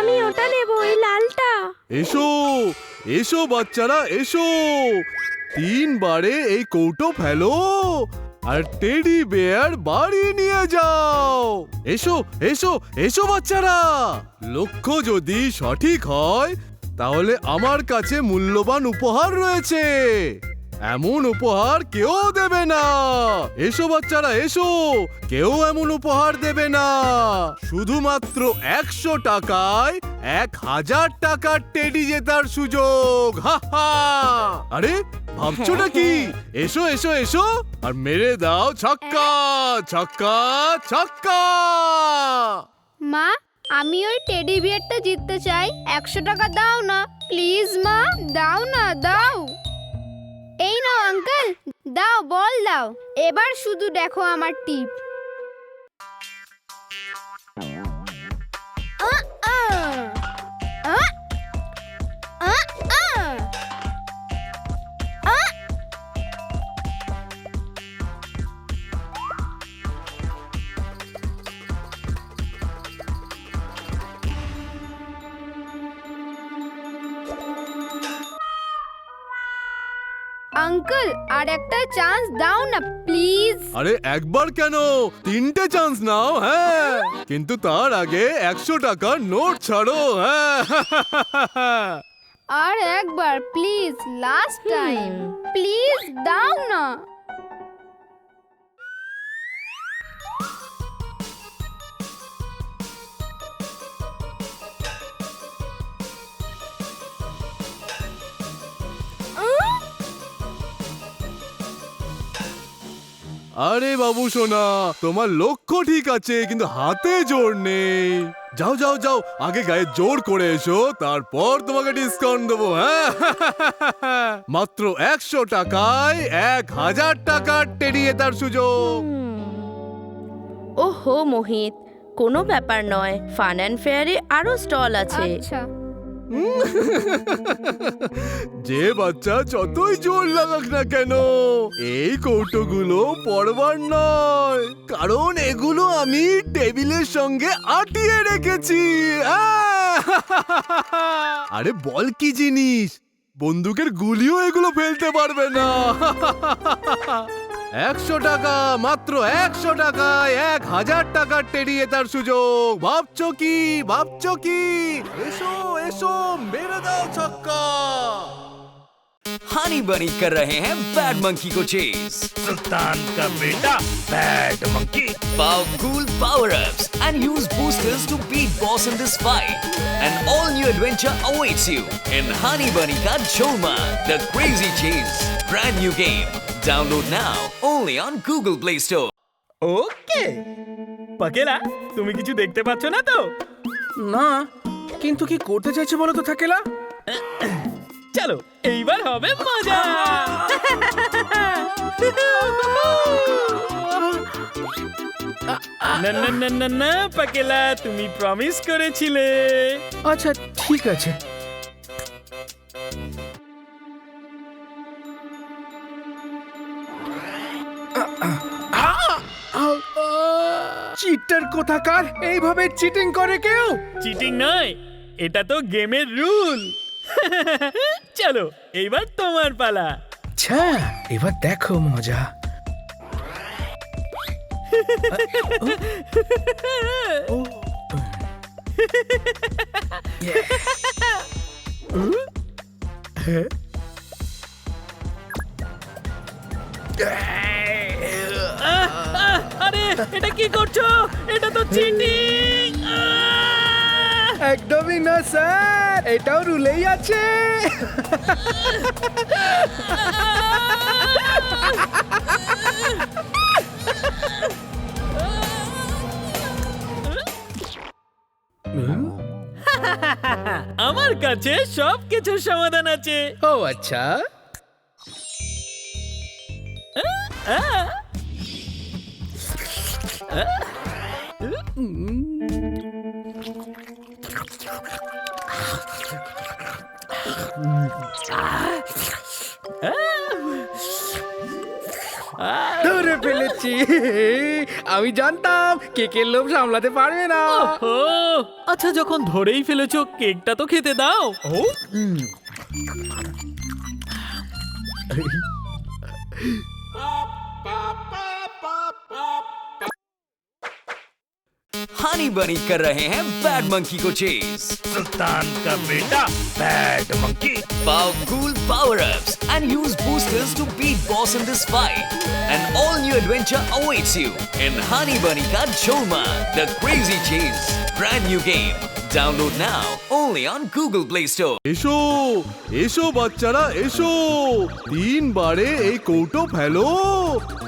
আমি ওটা নেব, এই লালটা। এসো এসো বাচ্চারা এসো, 3 বারে এই কৌটো ফেলো আর টেডি বেয়ার বাড়ি নিয়ে যাও। এসো এসো এসো বাচ্চারা, লক্ষ্য যদি সঠিক হয় তাহলে আমার কাছে মূল্যবান উপহার রয়েছে। এমন উপহার কেউ দেবে না। এসো বাচ্চারা এসো, কেউ এমন উপহার দেবে না। শুধুমাত্র 100 টাকায় 1000 টাকার টেডি জেতার সুযোগ। হা হা। আরে ভাবছো নাকি? এসো এসো এসো আর মেরে দাও ছক্কা ছক্কা ছক্কা। মা, আমি ওই টেডি বিয়ারটা জিততে চাই। 100 টাকা দাও না প্লিজ মা, দাও না, দাও। এই নাও আঙ্কেল, দাও, বল দাও। এবার শুধু দেখো আমার টিপ। আঙ্কেল, আর একটা চান্স দাও না প্লিজ। আরে একবার কেন, 3টে চান্স নাও। হ্যাঁ, কিন্তু তার আগে 100 টাকার নোট ছাড়ো। হ্যাঁ আর একবার প্লিজ, লাস্ট টাইম প্লিজ, দাও না। আরে বাবু সোনা, তোমার লক্ষ্য ঠিক আছে কিন্তু হাতে জোর নেই। যাও যাও যাও, আগে গায়ে জোর করে এসো, তারপর তোমাকে ডিসকাউন্ট দেবো। হ্যাঁ মাত্র 100 টাকায় 1000 টাকার টেডি জেতার সুযোগ। ওহো মোহিত, কোনো ব্যাপার নয়, ফান অ্যান্ড ফেয়ারে আরো স্টল আছে। আচ্ছা, যে বাচ্চা যতই জোর লাগাক না কেন, এই কৌটোগুলো পড়বার নয়, কারণ এগুলো আমি টেবিলের সঙ্গে আটিয়ে রেখেছি। আরে বল কি জিনিস, বন্দুকের গুলিও এগুলো ফেলতে পারবে না। 100 টাকা, মাত্র 100 টাকায় 1000 টাকার টেডি জেতার সুযোগ। ভাবছো কি, ভাবছো কি? এসো এসো, মেরে দাও ছক্কা। हनी बनी कर रहे हैं बैड मंकी को चेस। सुल्तान का बेटा bad monkey. Powerful power-ups and use boosters to beat boss in this fight. An all-new adventure awaits you in Honey Bunny Ka Jholma, The Crazy Chase. Brand new game. Download now only on Google Play Store. ওকে পাকেলা, তুমি কিছু দেখতে পাচ্ছ না তো? না, কিন্তু কি করতে চাইছে বলো তো থাকেলা? চলো এইবার হবে মজা। না না না না না পাকেলা, তুমি প্রমিস করেছিলে। আচ্ছা ঠিক আছে। চিটার কোথাকার, এইভাবে চিটিং করে কেউ? চিটিং নয়, এটা তো গেমের রুল। চলো এইবার তোমার পালা। আচ্ছা, এবার দেখো মজা। আরে এটা কি করছো? এটা তো চিটিং। একদমই না স্যার, এটাও রুলেই আছে। আমার কাছে সব কিছুর সমাধান আছে। ও আচ্ছা, ধরে ফেলেছি। দিচ্ছি। আমি জানতাম কেকের লোভ সামলাতে পারবে না। ও আচ্ছা, যখন ধরেই ফেলেছো কেকটা তো খেতে দাও। ও हनी बनी कर रहे हैं बैड मंकी को चेज। सुल्तान का बेटा bad monkey. Powerful power-ups and use boosters to beat boss in this fight. An all-new adventure awaits you in Honey Bunny Ka Jholma, the Crazy Chase. Brand new game. Download now only on Google Play Store. এসো এসো বাচ্চারা এসো, 3 বারে এই কৌটো ফেলো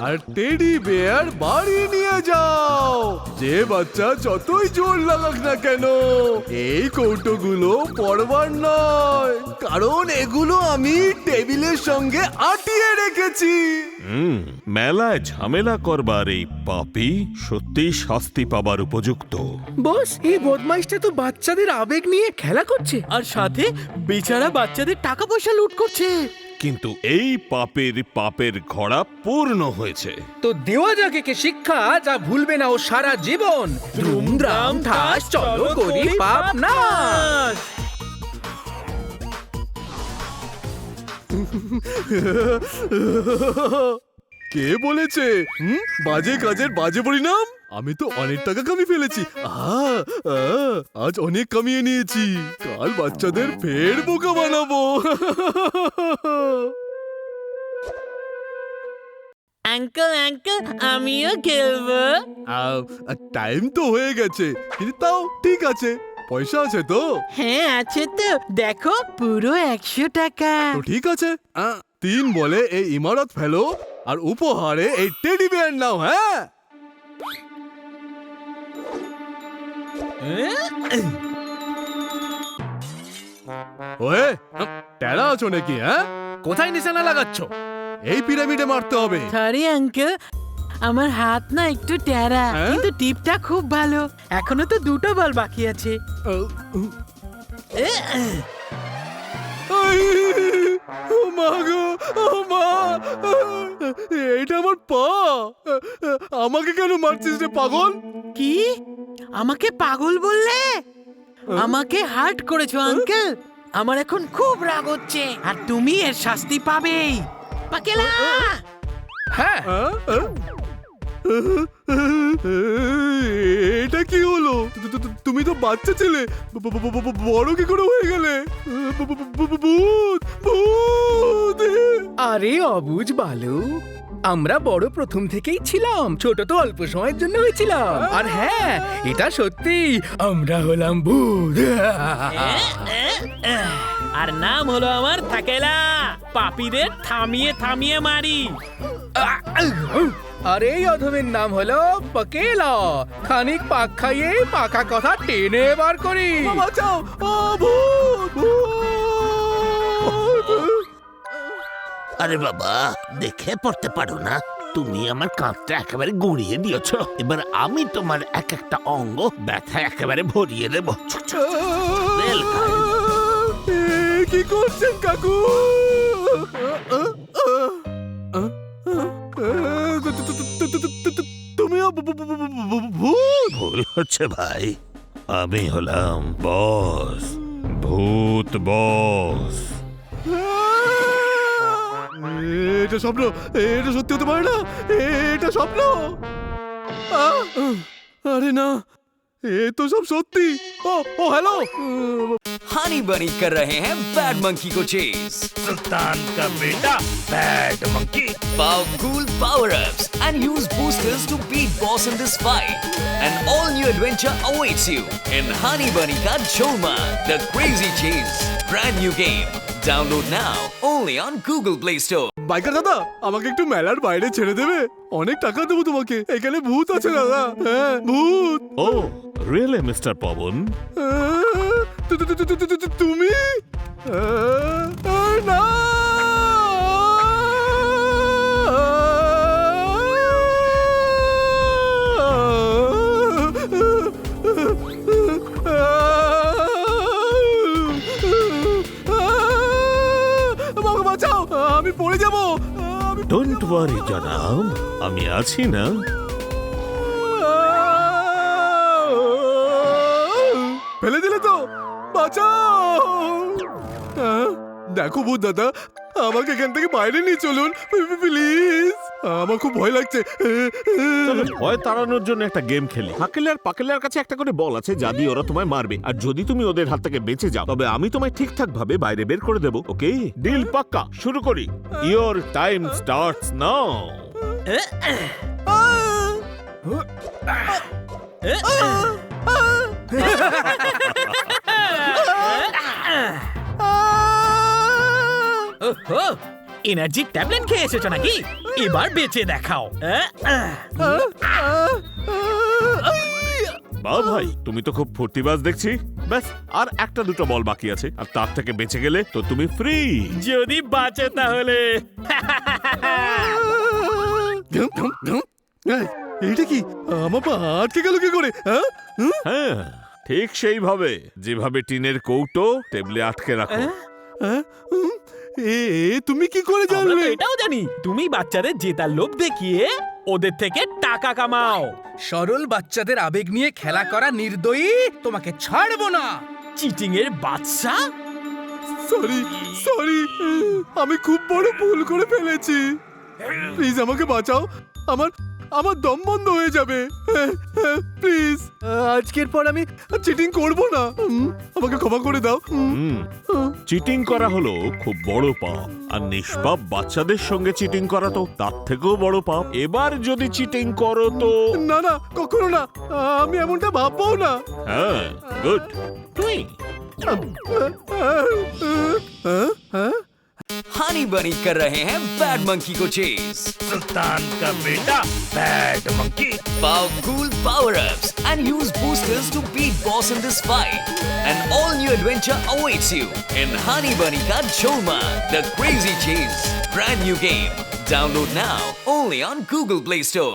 আর teddy bear বাড়ি নিয়ে যাও। যে বাচ্চা যতই জোর লাগাক না কেন, এই কৌটোগুলো পড়বার নয়, কারণ এগুলো আমি টেবিলের সঙ্গে আটিয়ে রেখেছি। মেলায় ঝামেলা করবার এই পাপী সত্যি শাস্তি পাবার উপযুক্ত। বস, এই বদমাইশটা তো বাচ্চাদের আবেগ নিয়ে খেলা করছে। আর সাথে বেচারা বাচ্চাদের টাকা পয়সা লুট করছে। কিন্তু এই পাপের ঘোড়া পূর্ণ হয়েছে। তো দেওয়া যাক একে শিক্ষা, যা ভুলবে না ও সারা জীবন। ধুমধাম ঠাস চলো করি পাপ না। কে বলেছে বাজে কাজের বাজে পরিণাম? আমি তো অনেক টাকা কামিয়ে ফেলেছি। আজ অনেক কামিয়ে নিয়েছি, কাল বাচ্চাদের ফের বোকা বানাবো। আঙ্কেল আঙ্কেল, আমিও খেলবো। টাইম তো হয়ে গেছে, কিন্তু তাও ঠিক আছে। পয়সা আছে তো? হ্যাঁ আছে তো, দেখো পুরো 100 টাকা। তো ঠিক আছে, 3 বলে এই ইমারত ফেলো আর উপহারে এই টেডি বিয়ার নাও। হ্যাঁ, ওয়ে টেরা আছো নাকি? হ্যাঁ, কোথায় নিশানা লাগাচ্ছ? এই পিরামিডে মারতে হবে। সরি আঙ্কেল, আমার হাত না একটু টেরা, হ্যাঁ? কিন্তু টিপটা খুব ভালো। এখনো তো 2টো বল বাকি আছে। ও মা গো, ও মা, এটা আমার পা। আমাকে কেন মারছিস রে পাগল? কি আমাকে পাগল বললে? আমাকে হার্ট করেছো আঙ্কেল। আমার এখন খুব রাগ হচ্ছে, আর তুমি এর শাস্তি পাবেই। পাকেলা, হ্যাঁ, এটা কি হলো? তুমি তো বাচ্চা ছেলে, বড় কি করে হয়ে গেলে? ভূত, ভূত! আরে অবুঝ বালু, আমরা বড় প্রথম থেকেই ছিলাম, ছোট তো অল্প সময়ের জন্য হয়েছিলাম। আর হ্যাঁ, এটা সত্যি, আমরা হলাম ভূত। আর নাম হলো আমার থাকেলা। পাপীদের থামিয়ে থামিয়ে মারি। আর এই অধমের নাম হলো পকেলা। খানিক পাক খাইয়ে পাকা কথা টেনে বার করি। বাঁচাও, ভূত, ভূত! আরে বাবা, দেখে পড়তে পারো না? তুমি আমার কাঁধটা একেবারে গুঁড়িয়ে দিয়েছ। এবার আমি তোমার এক একটা অঙ্গ ব্যথায় একেবারে ভরিয়ে দেব। কি করছেন কাকু? তুমিও ভূত? ভুল হচ্ছে ভাই, আমি হলাম বস, ভূত বস। এটা স্বপ্ন, এটা সত্যি হতে পারে না, এটা স্বপ্ন। আরে না, এ তো সব সত্যি। ও हेलो, हनी बनी कर रहे हैं बैड मंकी को चेज। सुल्तान का बेटा bad monkey. Powerful power-ups and use boosters to beat boss in this fight. An all-new adventure awaits you in Honey Bunny Ka Jholma, the Crazy Chase. Brand new game. Download now only on Google Play Store. Biker দাদা, আমাকে একটু মেলার বাইরে ছেড়ে দেবে? অনেক টাকা দেবো তোমাকে। এখানে ভূত আছে দাদা। হ্যাঁ, ভূত। ও রিয়েলি মিস্টার পবন? তুমি না, আমাকে বাঁচাও, আমি পড়ে যাবো। ডোন্ট ওয়ারি জনাব, আমি আছি না। ফেলে দিলে তো, বাঁচাও। দেখো ভূত দাদা, আমাকে এখান থেকে বাইরে নিয়ে চলুন প্লিজ, আমার খুব ভয় লাগছে। চলো ভয় তাড়ানোর জন্য একটা গেম খেলি। হাকেলে আর পাকেলের কাছে একটা করে বল আছে, যা দিয়ে ওরা তোমায় মারবে, আর যদি তুমি ওদের হাত থেকে বেঁচে যাও তবে আমি তোমায় ঠিকঠাক ভাবে বাইরে বের করে দেবো। ওকে, ডিল পাক্কা? শুরু করি। Your time starts now. ওহো, এনার্জি ট্যাবলেট খেয়ে এসেছো নাকি? এবার বেঁচে দেখাও। বা ভাই, তুমি তো খুব ফুর্তিবাজ দেখছি। ব্যাস, আর একটা দুটো বল বাকি আছে, আর তার থেকে বেঁচে গেলে তো তুমি ফ্রি। যদি বাঁচে তাহলে। এইটা কি, আমার পা আটকে গেল কি করে? হ্যাঁ, ঠিক সেইভাবে যেভাবে টিনের কৌটো টেবিলে আটকে রাখো। তুমি কি করে আমরা জানলে? তো এটাও জানি তুমি বাচ্চাদের জেতার লোভ দেখিয়ে ওদের থেকে টাকা কামাও। সরল বাচ্চাদের আবেগ নিয়ে খেলা করা নির্দয়ী, তোমাকে ছাড়বো না। চিটিং এর বাদশা। সরি সরি, আমি খুব বড় ভুল করে ফেলেছি। প্লিজ আমাকে বাঁচাও, আমার আমার দম বন্ধ হয়ে যাবে। প্লিজ, আজকের পর আমি চিটিং করব না। আমাকে ক্ষমা করে দাও। চিটিং করা হলো খুব বড় পাপ, আর নিষ্পাপ বাচ্চাদের সঙ্গে চিটিং করা তো তার থেকেও বড় পাপ। এবার যদি চিটিং করো তো না না, কখনো না, আমি এমনটা ভাববো না। হ্যাঁ, গুড। তুই हनी बनी कर रहे हैं बैड मंकी को चेज। सुल्तान का बेटा bad monkey. Powerful power-ups and use boosters to beat boss in this fight. An all-new adventure awaits you in Honey Bunny Ka Jholma, The Crazy Chase. Brand new game. Download now only on Google Play Store.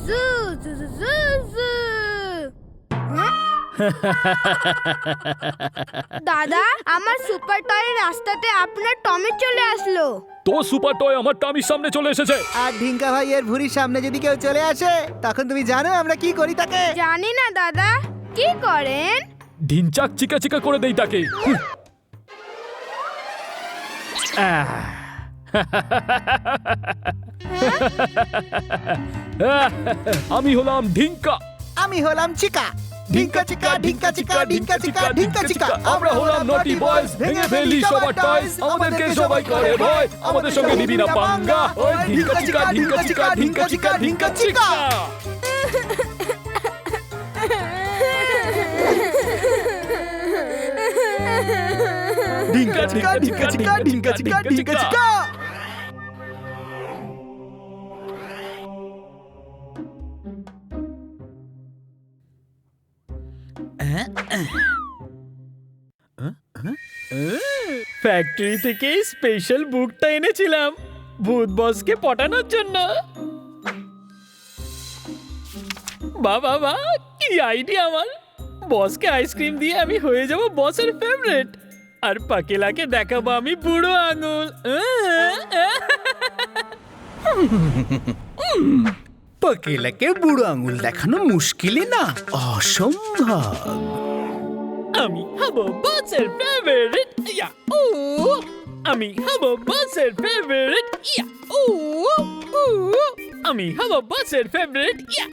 জু জু জু জু জু। দাদা, আমার super টয়ের রাস্তাতে আপনার টমি চলে আসলো। তো super toy আমার টমির সামনে চলে এসেছে। আর ঢিঙ্কা ভাইয়ের ভুঁড়ির সামনে যদি কেউ চলে আসে, তখন তুমি জানো আমরা কি করি তাকে? জানি না দাদা, কি করেন? ঢিনচাক চিকা চিকা করে দেই তাকে। আমি হলাম ঢিঙ্কা। আমি হলাম চিকা। ঢিঙ্কা চিকা ঢিঙ্কা চিকা ঢিঙ্কা চিকা ঢিঙ্কা চিকা। আমরা হলাম নটি বয়েজ, ভেঙে ফেলি সবার টয়স, আমাদেরকে সবাই করে ভয়, আমাদের সঙ্গে নিবি না পাঙ্গা। ওই ঢিঙ্কা চিকা ঢিঙ্কা চিকা ঢিঙ্কা চিকা ঢিঙ্কা চিকা। ঢিঙ্কা চিকা ঢিঙ্কা চিকা ঢিঙ্কা চিকা ঢিঙ্কা চিকা। ফ্যাক্টরি থেকে স্পেশাল বুকটা এনেছিলাম ভূত বসকে পটানোর জন্য। বাবা বা, কি আইডিয়া আমার! বসকে আইসক্রিম দিয়ে আমি হয়ে যাব বসের ফেভারিট, আর পাকেলাকে দেখাবো আমি বুড়ো আঙুল। পাকেলাকে বুড়ো আঙুল দেখানো মুশকিলই না, অসম্ভব। আমি হব বসের ফেভারিট, ইয়া ও। আমি হব বসের ফেভারিট, ইয়া ও ও। আমি হব বসের ফেভারিট, ইয়া।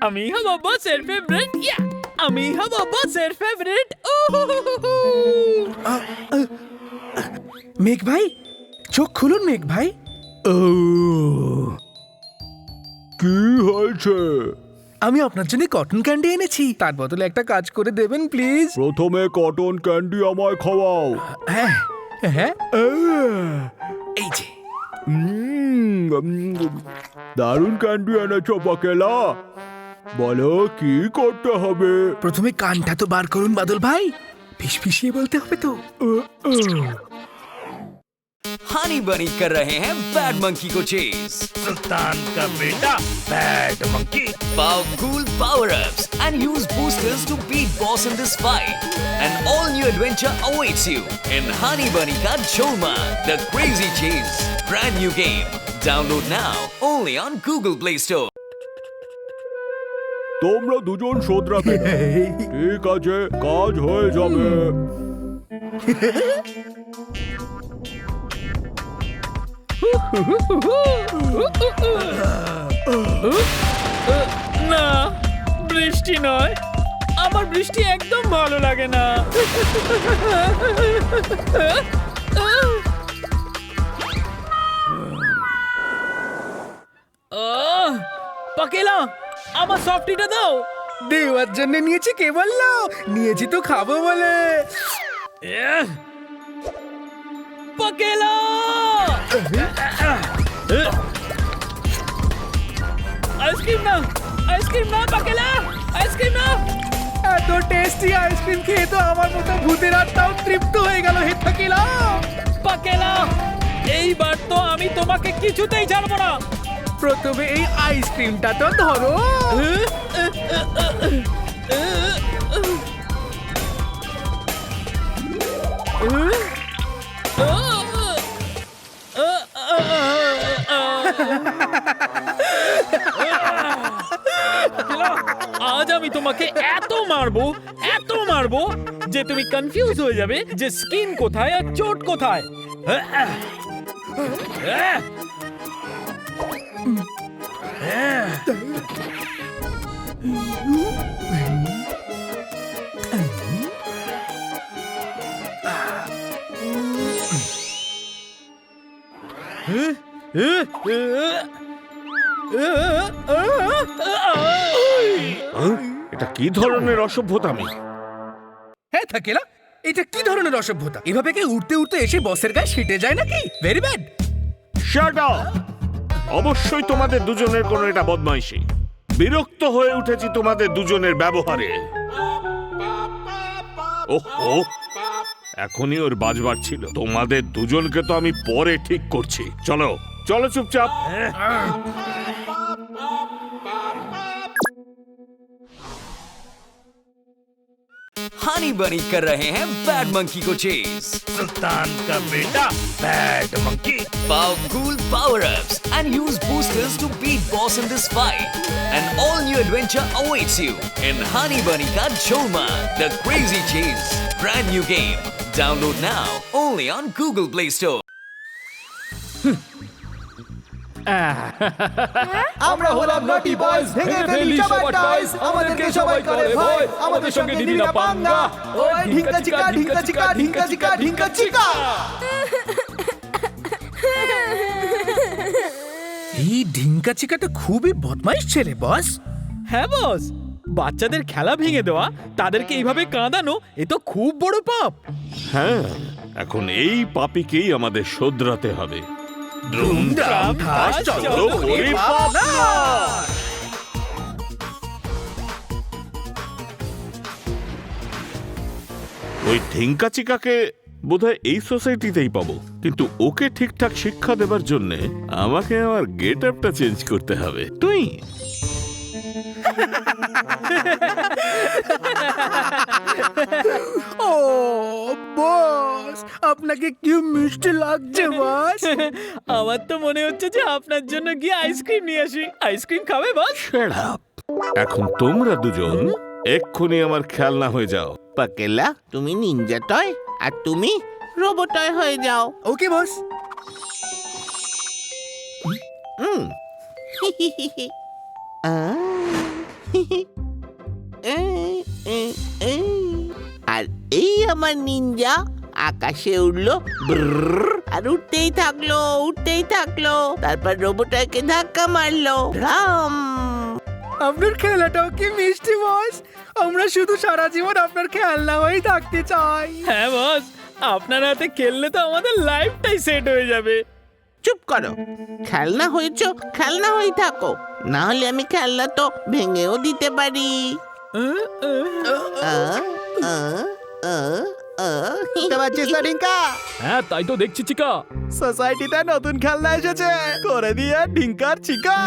আমি হব বসের ফেভারিট, ইয়া। আমি হব বসের ফেভারিট, ও। মেঘ ভাই, চোখ খুলুন মেঘ ভাই। ও, কি হয়েছে? আমি আপনার জন্য কটন ক্যান্ডি এনেছি, তার বদলে একটা কাজ করে দেবেন প্লিজ। প্রথমে কটন ক্যান্ডি আমায় খাওয়াও। হ্যাঁ হ্যাঁ, এই যে। দারুণ ক্যান্ডি এনেছো পাকেলা, বলো কি করতে হবে? প্রথমে কানটা তো বার করুন বাদল ভাই, ফিসফিসিয়ে বলতে হবে তো। हनी बनी कर रहे हैं बैड मंकी को चेज। सुल्तान का बेटा bad monkey. Powerful power-ups and use boosters to beat boss in this fight. An all-new adventure awaits you in Honey Bunny Ka Jholma, The Crazy Chase. Brand new game. Download now only on Google Play Store. তোমরা দুজন শোধরাবে না। ঠিক আছে, কাজ হয়ে যাবে। না, বৃষ্টি নয়, আমার বৃষ্টি একদম ভালো লাগে না। পাকেলা, আমার সফটিটা দাও। দেওয়ার জন্য নিয়েছি কে বললো? নিয়েছি তো খাবো বলে। পাকেলা, আইসক্রিম না, আইসক্রিম না পাকেলা, আইসক্রিম না। এত টেস্টি আইসক্রিম খেয়ে তো আমার মতো ভূতের আত্মাও তৃপ্ত হয়ে গেল। হে পাকেলা, পাকেলা, এইবার তো আমি তোমাকে কিছুতেই ছাড়বো না। প্রথমে এই আইসক্রিমটা তো ধরো। আজ আমি তোমাকে এত মারবো যে তুমি কনফিউজ হয়ে যাবে যে স্কিন কোথায় আর চোট কোথায়। এটা কি ধরনের অসভ্যতামি? হ্যাঁ থাকেলা, এটা কি ধরনের অসভ্যতা? এভাবে কি উঠতে উঠতে এসে বসের গায়ে ছিটে যায় নাকি? Very bad. Shut up! অবশ্যই তোমাদের দুজনের কোনো এটা বদমাইশি। বিরক্ত হয়ে উঠেছি তোমাদের দুজনের ব্যবহারে। ওহো, এখনই ওর বাজবার ছিল। তোমাদের দুজনকে তো আমি পরে ঠিক করছি। চলো চলো চুপচাপ। हनी बनी कर रहे हैं बैड मंकी को चेज। सुल्तान का बेटा bad monkey. Powerful power-ups and use boosters to beat boss in this fight. An all-new adventure awaits you in Honey Bunny Ka Jholma, The Crazy Chase. Brand new game. Download now only on Google Play Store. আমরা হলাম নটি boys, ভেঙে ফেলি সবার টয়স, আমাদেরকে সবাই করে ভয়, আমাদের সঙ্গে দিবি না পাঙ্গা। ওই ঢিঙ্কা চিকা ঢিঙ্কা চিকা ঢিঙ্কা চিকা ঢিঙ্কা চিকা। এই ঢিঙ্কা চিকাটা খুবই বদমাইশ ছেলে বস। হ্যাঁ বস, বাচ্চাদের খেলা ভেঙে দেওয়া, তাদেরকে এইভাবে কাঁদানো, এ তো খুব বড় পাপ। হ্যাঁ, এখন এই পাপীকেই আমাদের শোধরাতে হবে। ধুমধাম ঠাস চলো করে পালা। ওই ঢিঙ্কা চিকাকে বোধহয় এই সোসাইটিতেই পাবো, কিন্তু ওকে ঠিকঠাক শিক্ষা দেবার জন্য আমাকে আমার গেট আপটা চেঞ্জ করতে হবে। তুই ও বস, আপনাকে কি মিষ্টি লাগছে বস। আমার তো মনে হচ্ছে যে আপনার জন্য গিয়ে আইসক্রিম নিয়ে আসি। আইসক্রিম খাবে বস? Shut up! এখন তোমরা দুজন এক্ষুনি আমার খেলনা হয়ে যাও। পাকেলা, তুমি নিনজা টয় আর তুমি রোবট টয় হয়ে যাও। ওকে বস। আর এই আমার নিনজা আকাশে উড়লো আর উঠতেই থাকলো, তারপর রোবটকে ধাক্কা মারলো। রাম! আপনার খেলাটাও কি মিষ্টি বস। আমরা শুধু সারা জীবন আপনার খেলনা হয়েই থাকতে চাই। হ্যাঁ বস, আপনার হাতে খেললে তো আমাদের লাইফটাই সেট হয়ে যাবে। চুপ করো, খেলনা হয়েছো, খেলনা হয়ে থাকো, না হলে আমি খেলনা তো ভেঙেও দিতে পারি। বুঝতে পারছিস তো ডিঙ্কা? হ্যাঁ তাই তো দেখছি চিকা। সোসাইটিতে নতুন খেলনা এসেছে, করে দিয়ে ডিঙ্কার চিকা।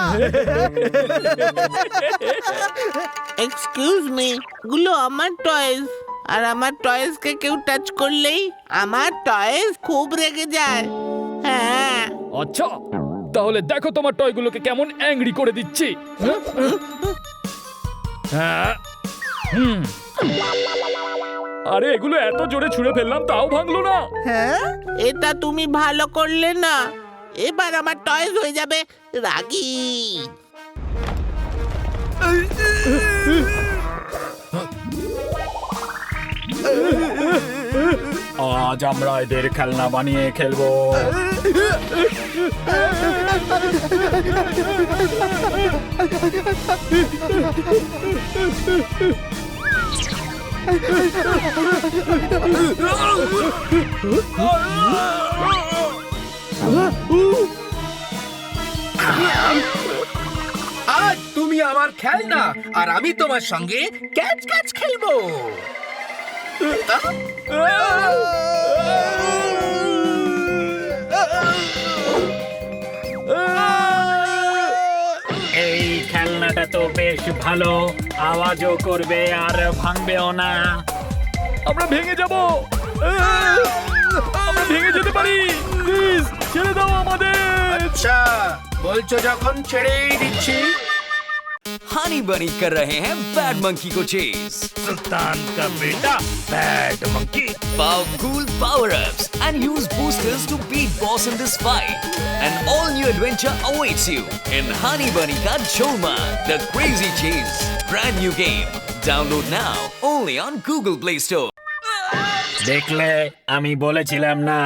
এক্সকিউজ মি, গুলো আমার টয়েস, আর আমার টয়েসকে কেউ টাচ করলেই আমার টয়েস খুব রেগে যায়। হ্যাঁ, আচ্ছা তাহলে দেখো তোমার টয়গুলোকে কেমন অ্যাংরি করে দিচ্ছি। হ্যাঁ আরে এগুলো এত জোরে ছুঁড়ে ফেললাম তাও ভাঙলো না। হ্যাঁ, এটা তুমি ভালো করলে না। এবার আমার টয়েস হয়ে যাবে রাগী। আজ আমরা এদের খেলনা বানিয়ে খেলবো। আজ তুমি আমার খেলনা আর আমি তোমার সঙ্গে ক্যাচ ক্যাচ খেলবো। এই খেলনাটা তো বেশ ভালো, আওয়াজও করবে আর ভাঙবেও না। আমরা ভেঙে যাব, আমরা ভেঙে যেতে পারি। প্লিজ ছেড়ে দাও আমাদের। আচ্ছা বলছো যখন ছেড়েই দিচ্ছি। हनी बनी कर रहे हैं बैड मंकी को चेज। सुल्तान का बेटा bad monkey. Powerful power-ups and use boosters to beat boss in this fight. An all-new adventure awaits you in Honey Bunny Ka Jholma, The Crazy Chase. Brand new game. Download now only on Google Play Store. দেখলে আমি বলেছিলাম না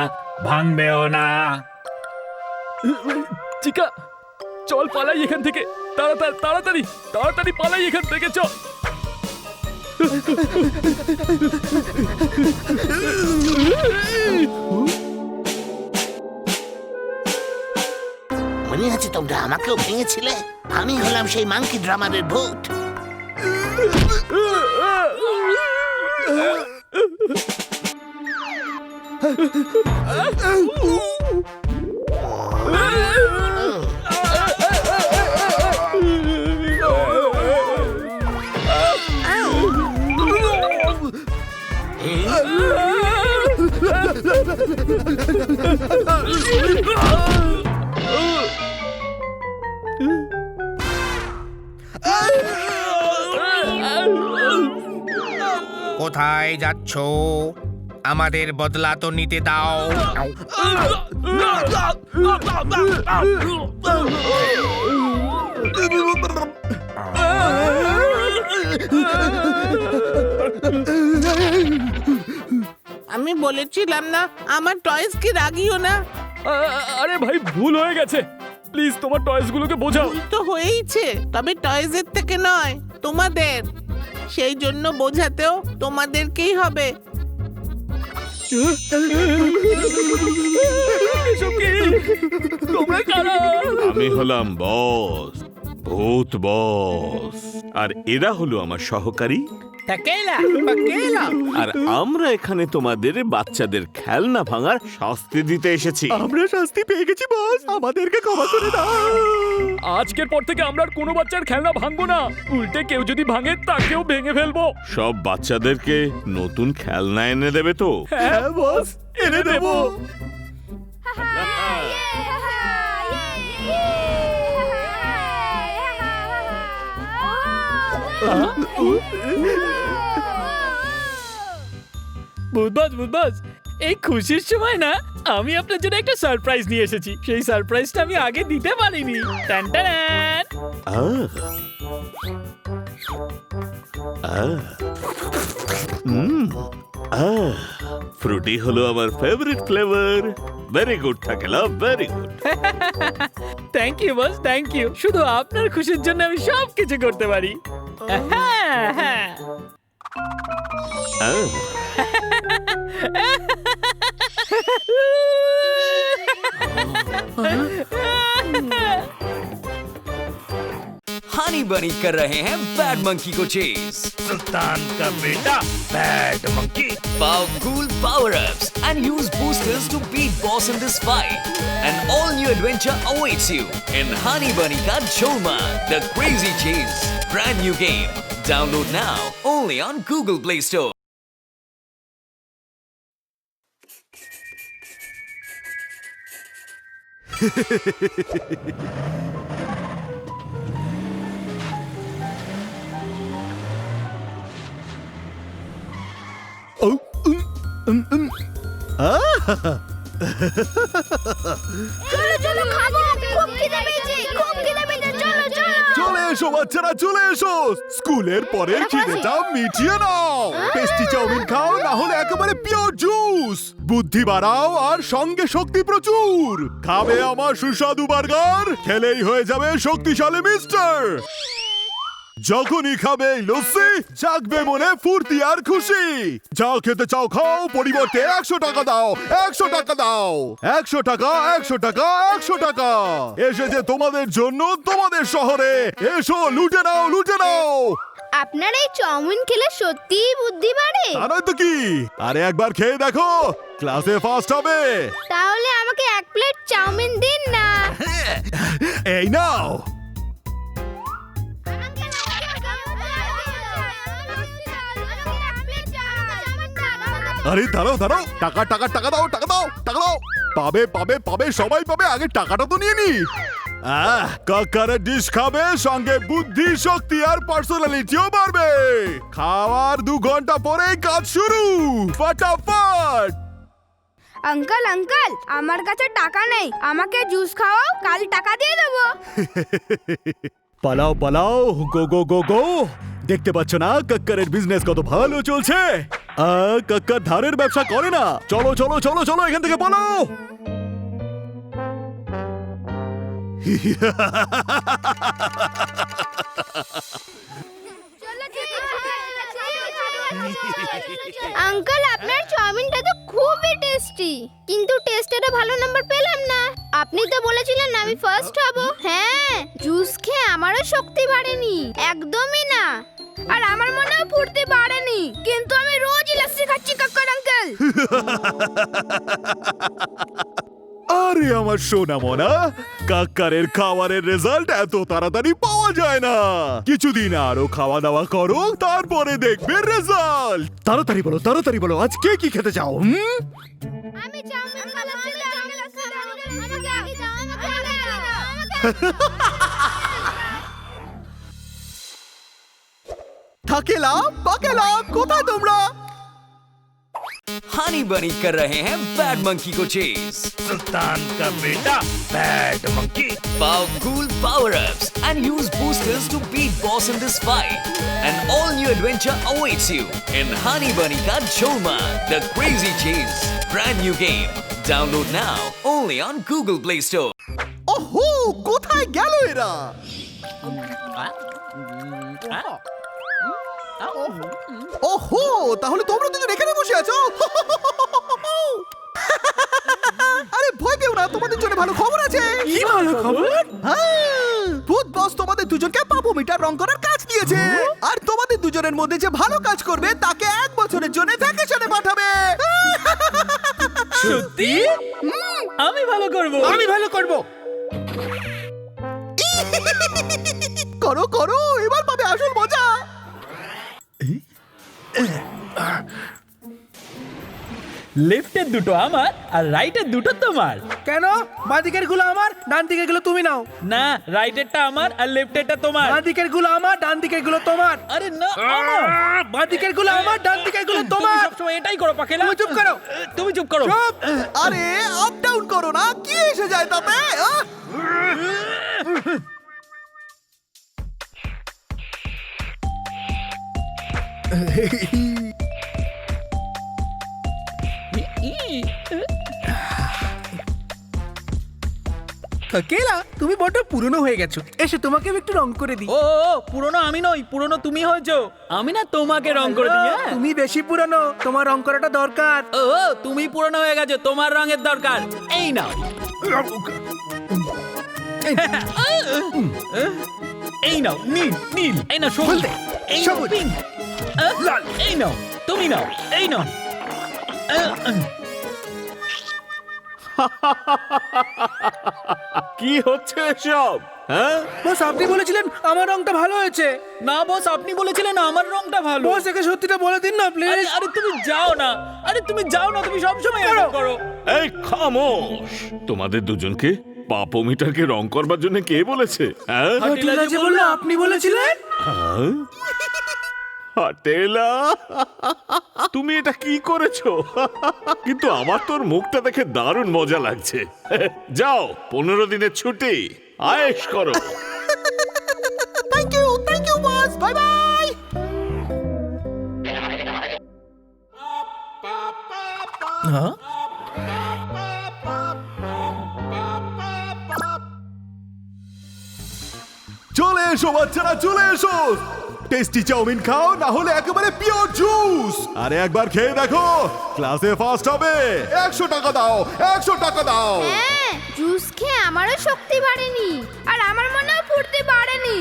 ভাঙবেও না। চিকা চল পালাই এখান থেকে, তাড়াতাড়ি তাড়াতাড়ি তাড়াতাড়ি পালাই এখান থেকে, চল। মনে আছে তোমরা আমাকেও ভেঙেছিলে? আমি হলাম সেই মাঙ্কি ড্রামারের ভূত। কোথায় যাচ্ছ? আমাদের বদলা তো নিতে দাও। আমি বলেছিলাম না আমার টয়েস কি রাগিও না। আরে ভাই ভুল হয়ে গেছে, প্লিজ তোমার টয়েস গুলোকে বোঝাও। ভুল তো হয়েইছে, তবে টয়েসের থেকে নয়, তোমাদের। সেই জন্য বোঝাতেও তোমাদেরকেই হবে। তোমরা কারা? আমি হলাম বস, ভূত বস, আর এরা হলো আমার সহকারী। আর আমরা এখানে তোমাদের বাচ্চাদের খেলনা ভাঙার শাস্তি দিতে এসেছি। আমরা শাস্তি পেয়ে গেছি বস, আমাদেরকে ক্ষমা করে দাও। আজকের পর থেকে আমরা আর কোনো বাচ্চার খেলনা ভাঙবো না, উল্টে কেউ যদি ভাঙে তাকেও ভেঙে ফেলবো। সব বাচ্চাদেরকে নতুন খেলনা এনে দেবে তো? হ্যাঁ বস, এনে দেবো। বুধবাজ এই খুশির সময় না আমি আপনার জন্য একটা সারপ্রাইজ নিয়ে এসেছি। সেই সারপ্রাইজটা আমি আগে দিতে পারিনি। টান টান। ফ্রুটি হলো আমার ফেভারিট ফ্লেভার। ভেরি গুড থাকেলা, very good. Thank you boss, thank you. শুধু আপনার খুশির জন্য আমি সব কিছু করতে পারি। हनी बनी कर रहे हैं बैड मंकी को चेज। सुल्तान का बेटा bad monkey. Powerful power-ups and use boosters to beat boss in this fight. An all-new adventure awaits you in Honey Bunny Ka Cholma, The Crazy Chase. Brand new game. Download now only on Google Play Store. চলো চলো খাবো, খুব খিদে পেয়েছে, খুব খিদে পেয়েছে, চলো চলো। চলে এসো বাচ্চারা, চলে এসো। স্কুলের পরের খিদেটা মিটিয়ে নাও। টেস্টি চাউমিন খাও, না হলে একেবারে পিওর জুস। বুদ্ধি বাড়াও আর সঙ্গে শক্তি প্রচুর। খাবে আমার সুস্বাদু বার্গার, খেলেই হয়ে যাবে শক্তিশালী মিস্টার। যখনই খাবে এই লস্যি, জাগবে মনে ফুর্তি আর খুশি। যা খেতে চাও খাও, পরিবর্তে 100 টাকা দাও, 100 টাকা দাও। 100 টাকা, 100 টাকা, 100 টাকা এসেছে তোমাদের জন্য তোমাদের শহরে। এসো, লুটে নাও, লুটে নাও। আপনার এই চাউমিন খেলে সত্যিই বুদ্ধি বাড়ে? তা নয় তো কি, আরে একবার খেয়ে দেখো, ক্লাসে ফার্স্ট হবে। তাহলে আমাকে 1 প্লেট চাউমিন দিন না। এই নাও। আরে দাঁড়াও দাঁড়াও, টাকা টাকা টাকা দাও, টাকা দাও, টাকা দাও। পাবে পাবে পাবে, সবাই পাবে, আগে টাকাটা তো নিয়ে নি। কাকারের ডিশ খাবে, সঙ্গে বুদ্ধি শক্তি আর পার্সোনালিটিও বাড়বে। খাওয়ার 2 ঘন্টা পরেই কাজ শুরু, ফটাফট। আঙ্কেল আঙ্কেল, আমার কাছে টাকা নেই, আমাকে জুস খাওয়াও, কাল টাকা দিয়ে দেবো। পালাও পালাও, গো গো গো গো। দেখতে পাচ্ছ না কাক্কারের বিজনেস কত ভালো চলছে? কাক্কার ধারের ব্যবসা করে না। চলো চলো চলো চলো, এখান থেকে পালাও। আঙ্কেল, আপনার চাউমিনটা তো খুবই টেস্টি, কিন্তু টেস্টেরও ভালো নাম্বার পেলাম না। আপনি তো বলেছিলেন আমি ফার্স্ট হব। হ্যাঁ, জুস খেয়ে আমারও শক্তি বাড়েনি, একদমই না। আর আমার মনেও ফুর্তি বাড়েনি, কিন্তু আমি রোজই লস্যি খাচ্ছি কাক্কার আঙ্কেল। আরে আমার সোনা মনা, কাক্কারের খাবারের রেজাল্ট এত তাড়াতাড়ি পাওয়া যায় না। কিছুদিন আরো খাওয়া দাওয়া করো, তারপরে দেখবে রেজাল্ট। তাড়াতাড়ি বলো, তাড়াতাড়ি বলো, আজ কে কি খেতে চাও? আমি চাউমিন খাবো, আমাকে আগে দাও, আমাকে আগে দাও। থাকেলা পাকেলা, কোথায় তোমরা? हनी बनी कर रहे हैं बैड मंकी को चेज। सुल्तान का बेटा bad monkey. Powerful power-ups and use boosters to beat boss in this fight. An all-new adventure awaits you in Honey Bunny Ka Cholma, The Crazy Chase. Brand new game. Download now only on Google Play Store. ওহো, কোথায় গেল এরা? ওহো, তাহলে তোমরা দুজন এখানে বসে আছো? আরে ভয় পেও না, তোমাদের জন্য ভালো খবর আছে। কি ভালো খবর? ভূত বস তোমাদের দুজনকে পাপু মিটার রং করার কাজ দিয়েছে। আর তোমাদের দুজনের মধ্যে যে ভালো কাজ করবে তাকে 1 বছরের জন্য ভ্যাকেশনে পাঠাবে। সত্যি? আমি ভালো করব। আমি ভালো করব। করো করো, এবার পাবে আসল মজা। লেফটের দুটো আমার আর রাইটের দুটো তোমার। কেন? বাঁ দিকের গুলো আমার, ডান দিকের গুলো তুমি নাও। না, রাইটেরটা আমার আর লেফটেরটা তোমার। বাঁ দিকের গুলো আমার, ডান দিকের গুলো তোমার। আরে না, আমার। বাঁ দিকের গুলো আমার, ডান দিকের গুলো তুমি তোমার। সবসময় এটাই করো পাকেলা। তুমি চুপ করো। তুমি চুপ করো। চুপ। আরে আপ ডাউন করো না, কি এসে যায় তাতে? কাকেলা, তুমি বড় পুরনো হয়ে গেছো, এসে তোমাকে একটু রং করে দিই। ও পুরনো আমি নই, পুরনো তুমি হয়েছো। আমি না তোমাকে রং করে দিই। হ্যাঁ? তুমি বেশি পুরনো, তোমার রং করাটা দরকার। ও তুমি পুরনো হয়ে গেছো, তোমার রঙের দরকার। এই নাও। এই নাও নীল নীল, এই নাও সবুজ, এই নাও সবুজ। পিঙ্ক, লাল, এই নাও তুমি নাও, এই নাও। কি হচ্ছে এসব? হ্যাঁ, বস আপনি বলেছিলেন আমার রংটা ভালো হয়েছে। না বস, আপনি বলেছিলেন আমার রংটা ভালো। বস একে সত্যিটা বলে দিন না আরে প্লিজ। আরে তুমি যাও না, আরে তুমি যাও না, তুমি সবসময় এরকম করো। এই খামোশ! তোমাদের দুজনকে পাপোমিটারকে রং করবার জন্য কে বলেছে? হ্যাঁ? হাটিলা যে বললো আপনি বলেছিলেন। হ্যাঁ? হাটেলা, তুমি এটা কি করেছো? কিন্তু আমার তোর মুখটা দেখে দারুণ মজা লাগছে। যাও, 15 দিনের ছুটি আয়েশ করো। Thank you boss, bye bye. হ্যাঁ? চলে এসো বাচ্চারা, চলে এসো। টেস্টি চাউমিন খাও, না হলে একেবারে পিওর জুস। আরে একবার খেয়ে দেখো, ক্লাসে ফার্স্ট হবে। 100 টাকা দাও, 100 টাকা দাও। হ্যাঁ, জুস খেয়ে আমারও শক্তি বাড়েনি, আর আমার মনেও ফুর্তি বাড়েনি।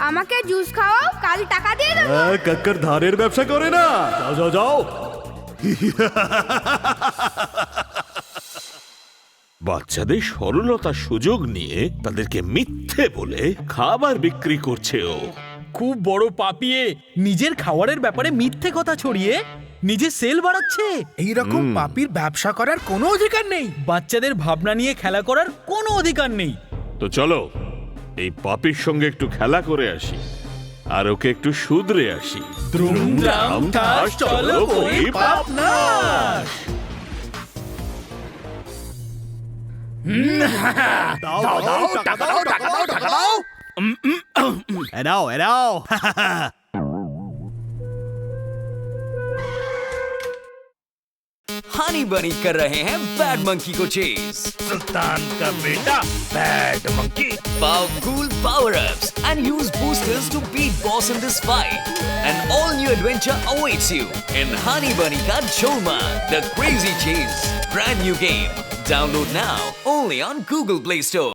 আমাকে জুস খাওয়াও, কাল টাকা দিয়ে দেবো। কাক্কর ধারের ব্যবসা করে না। যাও যাও যাও। বাচ্চাদের সরলতার সুযোগ নিয়ে তাদেরকে মিথ্যে বলে খাবার বিক্রি করছে ও। খুব বড় পাপিয়ে নিজের খাবারের ব্যাপারে মিথ্যে কথা ছড়িয়ে নিজে সেল বাড়াচ্ছে। এইরকম পাপির ব্যবসা করার কোনো অধিকার নেই। বাচ্চাদের ভাবনা নিয়ে খেলা করার কোনো অধিকার নেই। তো চলো, এই পাপির সঙ্গে একটু খেলা করে আসি, আর ওকে একটু শুধরে আসি। দ্রুমদ্রাম ঠাস, চলো করি পাপ নাশ। দাও দাও, টাকা দাও, টাকা দাও, টাকা দাও। এনাও এনাও। हनी बनी कर रहे हैं बैड मंकी को चेज। सुल्तान का बेटा bad monkey. Powerful power-ups and use boosters to beat boss in this fight. An all-new adventure awaits you in Honey Bunny Ka Jholma, The Crazy Chase. Brand new game. Download now only on Google Play Store.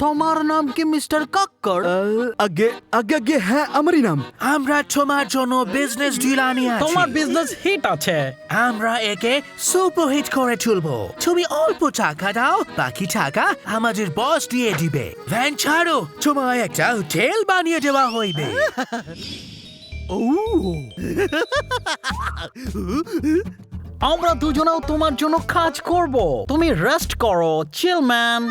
তোমার নাম কি mister Kakkar? আগে আগে আগে, হ্যাঁ আমারই নাম। আমরা তোমার জন্য বিজনেস ডিল আনিয়ে আছি। তোমার বিজনেস হিট আছে, আমরা একে সুপারহিট করে তুলবো। তুমি অল্প টাকা দাও, বাকি টাকা আমাদের বস দিয়ে দিবে। ভ্যান ছাড়ো, তোমায় একটা হোটেল বানিয়ে দেওয়া হইবে। আমরা দুজনেও তোমার জন্য কাজ করব। তুমি রেস্ট করো, চিল ম্যান।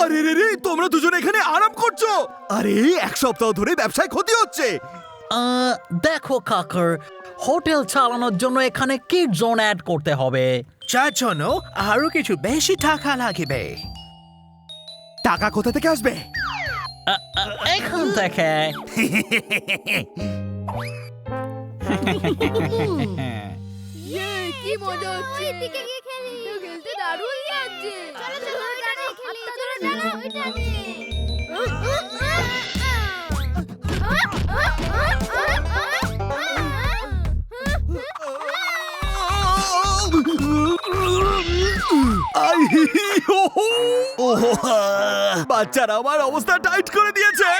আরে রে রে, তোমরা দুজন এখানে আরাম করছো? আরে 1 সপ্তাহ ধরে ব্যবসায় ক্ষতি হচ্ছে। দেখো কাকার, হোটেল চালানোর জন্য এখানে কিড জোন অ্যাড করতে হবে। যার জন্য আরো কিছু বেশি টাকা লাগবে। টাকা কোথা থেকে আসবে? এখান থেকে। কি মজা হচ্ছে, এদিকে গিয়ে খেলি। খেলতে দারুণ লাগছে। চলো চলো, টানো, হাতটা ধরে টানো, ওই টানে। বাচ্চারা আমার অবস্থা টাইট করে দিয়েছে।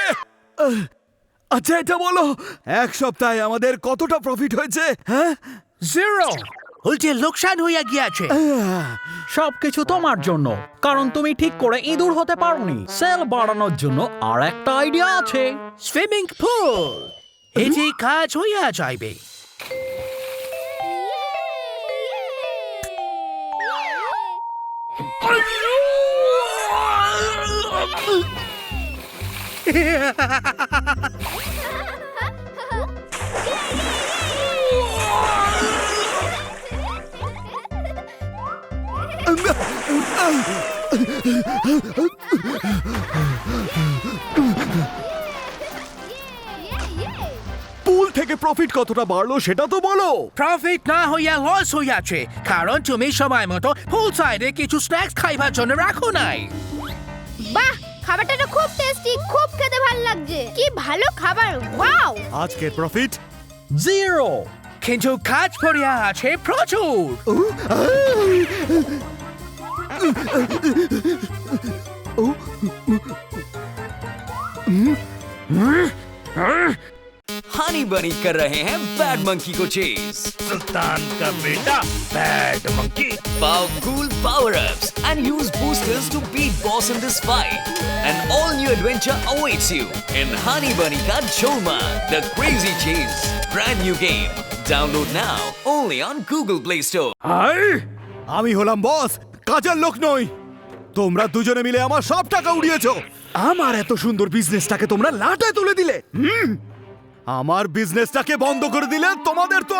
আচ্ছা এটা বলো, 1 সপ্তাহে আমাদের কতটা প্রফিট হয়েছে? হ্যাঁ, 0। উল্টে লোকসান হইয়া গিয়াছে। সবকিছু তোমার জন্য, কারণ তুমি ঠিক করে ইঁদুর হতে পারোনি। সেল বাড়ানোর জন্য আর একটা আইডিয়া আছে, সুইমিং পুল। এটি কাজ হইয়া যাইবে। পুল থেকে প্রফিট কতটা বাড়লো সেটা তো বলো। প্রফিট না হইয়া লস হইয়াছে, কারণ তুমি সময় মতো পুল সাইডে কিছু স্ন্যাক্স খাইবার জন্য রাখো নাই। বাহ, খাবারটা তো খুব টেস্টি, খুব খেতে ভালো লাগছে। কি ভালো খাবার, ওয়াও। আজকের প্রফিট 0। কিন্তু কাজ পড়িয়া আছে প্রচুর। हनी बनी कर रहे हैं बैड मंकी को चेज। सुल्तान का बेटा bad monkey. Powerful power-ups and use boosters to beat boss in this fight. An all-new adventure awaits you in Honey Bunny Ka Jholma, The Crazy Chase. Brand new game. Download now only on Google Play Store. আমি হলাম বস, কাজের লোক নই। তোমরা দুজনে মিলে আমার সব টাকা উড়িয়েছো। আমার এত সুন্দর বিজনেসটাকে তোমরা লাটে তুলে দিলে। আমার বিজনেসটাকে বন্ধ করে দিলে তোমাদের তো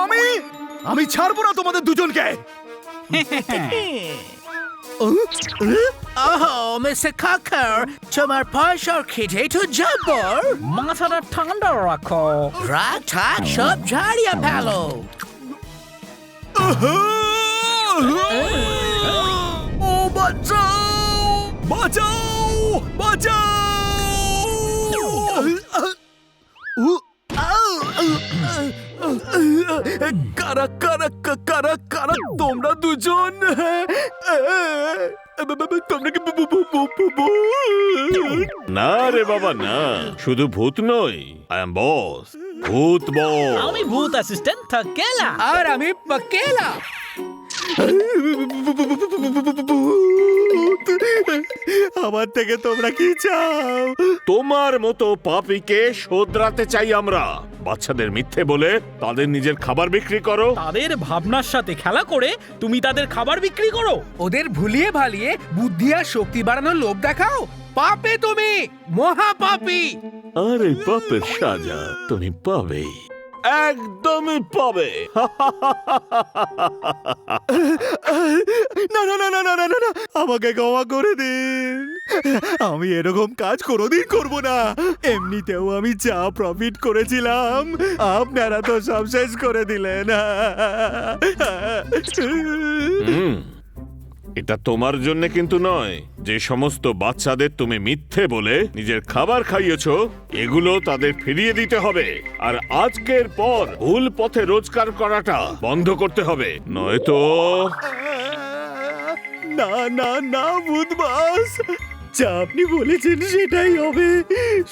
আমি ছাড়বো না তোমাদের দুজনকে। মিস্টার কাকার, তোমার পয়সার খিদে তো জব্বর। মাথাটা ঠান্ডা রাখো। রাগ ঠাক সব ঝাড়িয়ে ফেলো। ও বাঁচাও, বাঁচাও, বাঁচাও। কারা কারা কারা কারা তোমরা দুজন? তোমরা কি না রে বাবা না, শুধু ভূত নই, আই এম বস, ভূত বস। আমি ভূত অ্যাসিস্ট্যান্ট থাকেলা। আর আমি পাকেলা। আমার থেকে তোমরা কি চাও? তোমার মতো পাপীকে শোধরাতে চাই আমরা। বাচ্চাদের মিথ্যে বলে তাদের নিজের খাবার বিক্রি করো। তাদের ভাবনার সাথে খেলা করে তুমি তাদের খাবার বিক্রি করো। ওদের ভুলিয়ে ভালিয়ে বুদ্ধি আর শক্তি বাড়ানোর লোভ দেখাও। পাপে তুমি, মহা পাপী। আরে পাপের সাজা তুমি পাবে, একদমই পাবে। না না না না না না না, আমাকে ক্ষমা করে দিন। আমি এরকম কাজ কোনোদিন করব না। এমনিতেও আমি যা প্রফিট করেছিলাম আপনারা তো সব শেষ করে দিলেন। এটা তোমার জন্য কিন্তু নয়। যে সমস্ত বাচ্চাদের তুমি মিথ্যে বলে নিজের খাবার খাইয়েছো, এগুলো তাদের ফিরিয়ে দিতে হবে। আর আজকের পর ভুল পথে রোজগার করাটা বন্ধ করতে হবে, নয়তো। না না না ভূত বস, যা আপনি বলেছেন সেটাই হবে।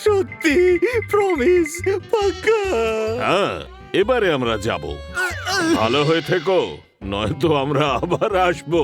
সত্যি, প্রমিস, পাক্কা। হ্যাঁ, এবারে আমরা যাব। ভালো হয়ে থেকো, নয়তো আমরা আবার আসবো।